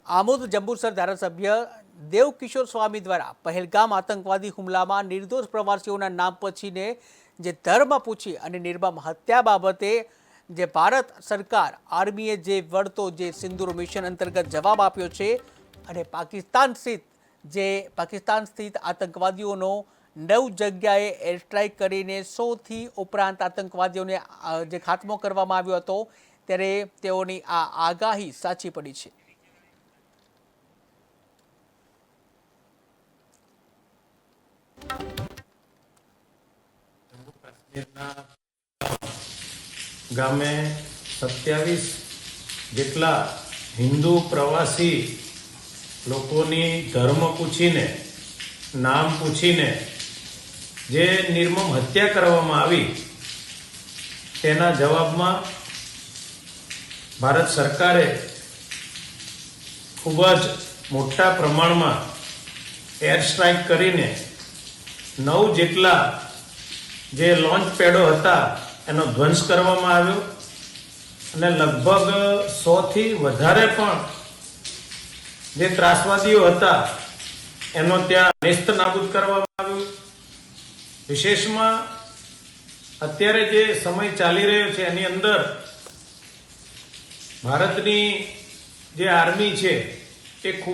આમોદ જંબુસર ધારાસભ્ય દેવકિશોર સ્વામી દ્વારા પહેલગામ આતંકવાદી હુમલામાં નિર્દોષ પ્રવાસીઓના નામ પૂછીને જે ધર્મ પૂછી અને નિર્મમ હત્યા બાબતે જે ભારત સરકાર આર્મીએ જે વળતો જે સિંદૂર મિશન અંતર્ગત જવાબ આપ્યો છે અને પાકિસ્તાન સ્થિત આતંકવાદીઓનો 9 જગ્યાએ એર સ્ટ્રાઇક કરીને 100થી ઉપરાંત આતંકવાદીઓને જે ખાત્મો કરવામાં આવ્યો હતો ત્યારે તેઓની આ આગાહી સાચી પડી છે। ગામે 27 જેટલા હિન્દુ પ્રવાસી લોકોની ધર્મ પૂછીને નામ પૂછીને જે નિર્મમ હત્યા કરવામાં આવી તેના જવાબમાં ભારત સરકારે ખૂબ જ મોટા પ્રમાણમાં એર સ્ટ્રાઇક કરીને 9 જેટલા જે લોન્ચ પેડો હતા એનો ધ્વંસ કરવામાં આવ્યો અને લગભગ 100થી વધારે પણ જે ત્રાસવાદીઓ હતા એનો ત્યાં નેસ્ત નાબૂદ કરવામાં આવ્યું। વિશેષમાં અત્યારે જે સમય ચાલી રહ્યો છે એની અંદર ભારતની જે આર્મી છે એ ખૂબ